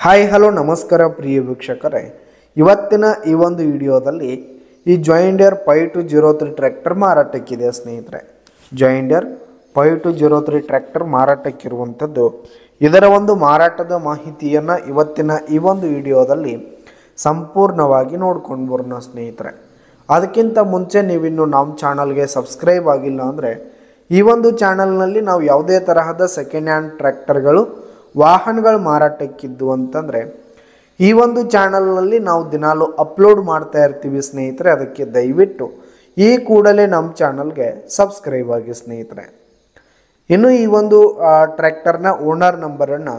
Hi hello ನಮಸ್ಕಾರ ಪ್ರಿಯ ವೀಕ್ಷಕರೇ, ಇವತ್ತಿನ ಈ ಒಂದು ವಿಡಿಯೋದಲ್ಲಿ ಈ ಜಾಯಿಂಡರ್ 5203 ಟ್ರ್ಯಾಕ್ಟರ್ ಮಾರಾಟಕ್ಕಿದೆ ಸ್ನೇಹಿತರೆ. ಜಾಯಿಂಡರ್ 5203 ಟ್ರ್ಯಾಕ್ಟರ್ ಮಾರಾಟಕ್ಕಿರುವಂಥದ್ದು. ಇದರ ಒಂದು ಮಾರಾಟದ ಮಾಹಿತಿಯನ್ನು ಇವತ್ತಿನ ಈ ಒಂದು ವಿಡಿಯೋದಲ್ಲಿ ಸಂಪೂರ್ಣವಾಗಿ ನೋಡ್ಕೊಂಡು ಬರೋಣ ಸ್ನೇಹಿತರೆ. ಅದಕ್ಕಿಂತ ಮುಂಚೆ ನೀವಿನ್ನು ನಮ್ಮ ಚಾನಲ್ಗೆ ಸಬ್ಸ್ಕ್ರೈಬ್ ಆಗಿಲ್ಲ ಅಂದರೆ ಈ ಒಂದು ಚಾನಲ್ನಲ್ಲಿ ನಾವು ಯಾವುದೇ ತರಹದ ಸೆಕೆಂಡ್ ಹ್ಯಾಂಡ್ ಟ್ರ್ಯಾಕ್ಟರ್ಗಳು ವಾಹನಗಳು ಮಾರಾಟಕ್ಕಿದ್ದು ಅಂತಂದರೆ ಈ ಒಂದು ಚಾನಲ್ನಲ್ಲಿ ನಾವು ದಿನಾಲು ಅಪ್ಲೋಡ್ ಮಾಡ್ತಾ ಇರ್ತೀವಿ ಸ್ನೇಹಿತರೆ. ಅದಕ್ಕೆ ದಯವಿಟ್ಟು ಈ ಕೂಡಲೇ ನಮ್ಮ ಚಾನಲ್ಗೆ ಸಬ್ಸ್ಕ್ರೈಬ್ ಆಗಿ ಸ್ನೇಹಿತರೆ. ಇನ್ನು ಈ ಒಂದು ಟ್ರ್ಯಾಕ್ಟರ್ನ ಓನರ್ ನಂಬರನ್ನು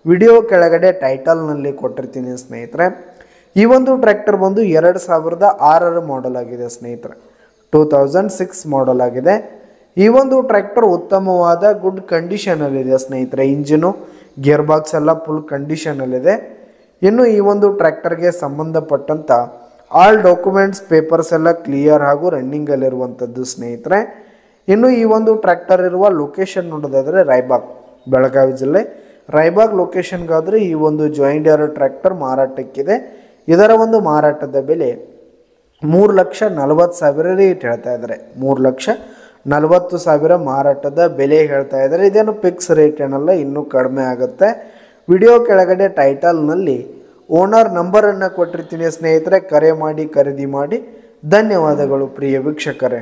ವಿಡಿಯೋ ಕೆಳಗಡೆ ಟೈಟಲ್ನಲ್ಲಿ ಕೊಟ್ಟಿರ್ತೀನಿ ಸ್ನೇಹಿತರೆ. ಈ ಒಂದು ಟ್ರ್ಯಾಕ್ಟರ್ ಬಂದು 2006 ಮಾಡೆಲ್ ಆಗಿದೆ ಸ್ನೇಹಿತರೆ. 2006 ಮಾಡೆಲ್ ಆಗಿದೆ. ಈ ಒಂದು ಟ್ರ್ಯಾಕ್ಟರ್ ಉತ್ತಮವಾದ ಗುಡ್ ಕಂಡೀಷನಲ್ಲಿದೆ ಸ್ನೇಹಿತರೆ. ಇಂಜಿನು ಗೇರ್ ಬಾಕ್ಸ್ ಎಲ್ಲ ಫುಲ್ ಕಂಡೀಷನಲ್ಲಿದೆ. ಇನ್ನು ಈ ಒಂದು ಟ್ರ್ಯಾಕ್ಟರ್ಗೆ ಸಂಬಂಧಪಟ್ಟಂಥ ಆಲ್ ಡಾಕ್ಯುಮೆಂಟ್ಸ್ ಪೇಪರ್ಸ್ ಎಲ್ಲ ಕ್ಲಿಯರ್ ಹಾಗೂ ರನ್ನಿಂಗಲ್ಲಿರುವಂಥದ್ದು ಸ್ನೇಹಿತರೆ. ಇನ್ನು ಈ ಒಂದು ಟ್ರ್ಯಾಕ್ಟರ್ ಇರುವ ಲೊಕೇಶನ್ ನೋಡೋದಾದರೆ ರಾಯಬಾಗ್, ಬೆಳಗಾವಿ ಜಿಲ್ಲೆ ರಾಯಬಾಗ್ ಲೊಕೇಶನ್ಗಾದರೆ ಈ ಒಂದು ಜಾಯಿಂಡರ್ ಟ್ರ್ಯಾಕ್ಟರ್ ಮಾರಾಟಕ್ಕಿದೆ. ಇದರ ಒಂದು ಮಾರಾಟದ ಬೆಲೆ 3,40,000 ರೇಟ್ ಹೇಳ್ತಾ ಇದ್ದಾರೆ. 3,40,000 ಮಾರಾಟದ ಬೆಲೆ ಹೇಳ್ತಾ ಇದ್ದಾರೆ. ಇದೇನು ಫಿಕ್ಸ್ ರೇಟ್ ಏನಲ್ಲ, ಇನ್ನೂ ಕಡಿಮೆ ಆಗುತ್ತೆ. ವಿಡಿಯೋ ಕೆಳಗಡೆ ಟೈಟಲ್ನಲ್ಲಿ ಓನರ್ ನಂಬರನ್ನು ಕೊಟ್ಟಿರ್ತೀನಿ ಸ್ನೇಹಿತರೆ. ಕರೆ ಮಾಡಿ ಖರೀದಿ ಮಾಡಿ. ಧನ್ಯವಾದಗಳು ಪ್ರಿಯ ವೀಕ್ಷಕರೇ.